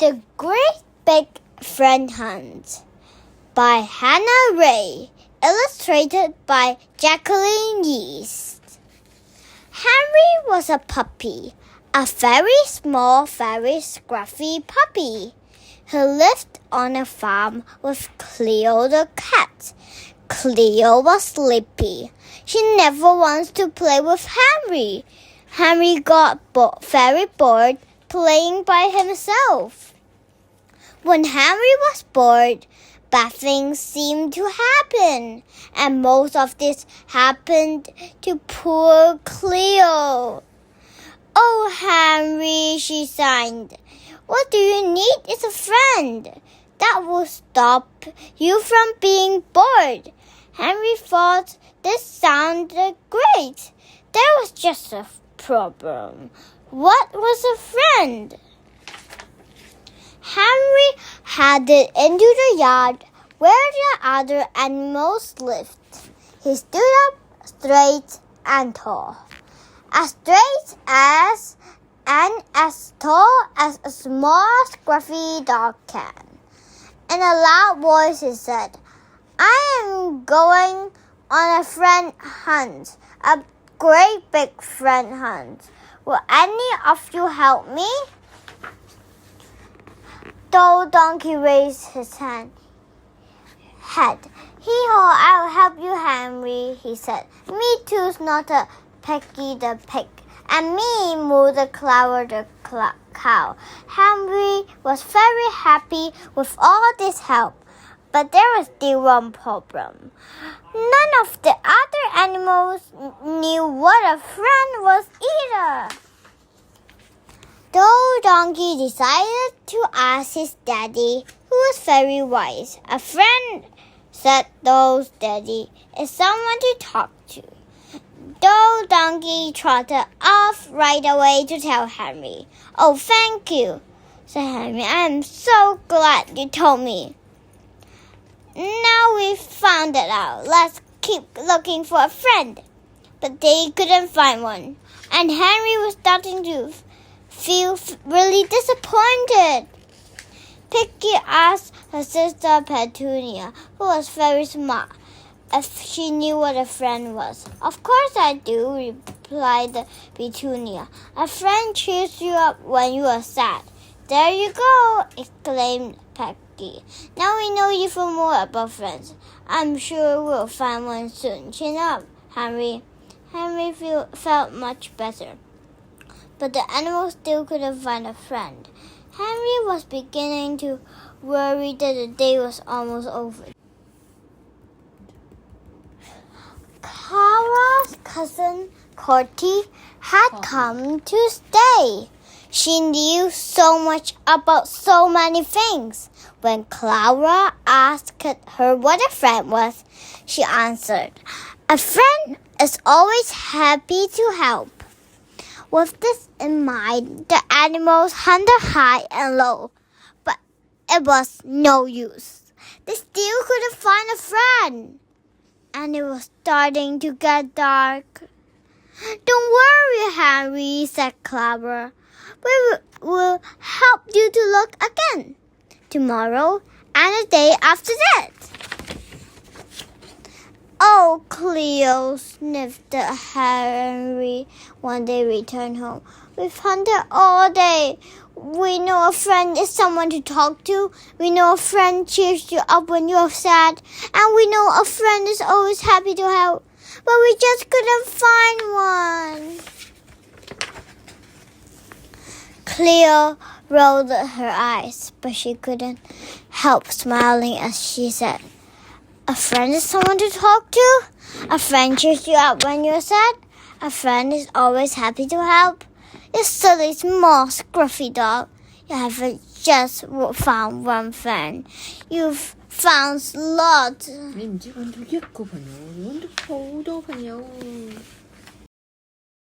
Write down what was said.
The Great Big Friend Hunt by Hannah Ray, illustrated by Jacqueline Yeast. Henry was a puppy, a very small, very scruffy puppy. He lived on a farm with Cleo the cat. Cleo was sleepy. She never wants to play with Henry. Henry got very bored playing by himself. When Henry was bored, bad things seemed to happen, and most of this happened to poor Cleo. "Oh, Henry," she sighed, "what do you need is a friend that will stop you from being bored." Henry thought this sounded great. There was just a problem. What was a friend? Henry headed into the yard where the other animals lived. He stood up straight and tall, as straight as and as tall as a small scruffy dog can. In a loud voice he said, "I am going on a friend hunt, a great big friend hunt. Will any of you help me?" The donkey raised his head. "Hee-haw, I'll help you, Henry," he said. "Me too," snorted Peggy the pig. "And me," mooed Clara the cow. Henry was very happy with all this help, but there was still one problem. None of the other animals knew what a friend was either. The donkey decided to ask his daddy, who was very wise. "A friend," said the daddy, "is someone to talk to." The donkey trotted off right away to tell Henry. "Oh, thank you," said Henry. "I am so glad you told me. Now we've found it out. Let's keep looking for a friend." But they couldn't find one, and Henry was starting to feel really disappointed. Piggy asked her sister Petunia, who was very smart, if she knew what a friend was. "Of course I do," replied Petunia. "A friend cheers you up when you are sad." "There you go," exclaimed Peggy. "Now we know even more about friends. I'm sure we'll find one soon. Chin up, Henry." Henry felt much better, but the animals still couldn't find a friend. Henry was beginning to worry that the day was almost over. Clara's cousin Corty had come to stay. She knew so much about so many things. When Clara asked her what a friend was, she answered, "A friend is always happy to help." With this in mind, the animals hunted high and low, but it was no use. They still couldn't find a friend, and it was starting to get dark. "Don't worry, Henry," said Clara. "We will help you to look again tomorrow and the day after that." "Oh, Cleo," sniffed Henry when they returned home. "We've hunted all day. We know a friend is someone to talk to. We know a friend cheers you up when you're sad. And we know a friend is always happy to help. But we just couldn't find one." Cleo rolled her eyes, but she couldn't help smiling as she said, "A friend is someone to talk to. A friend cheers you up when you're sad. A friend is always happy to help. You silly small scruffy dog. You haven't just found one friend. You've found lots." 你唔知揾到一個朋友，揾到好多朋友。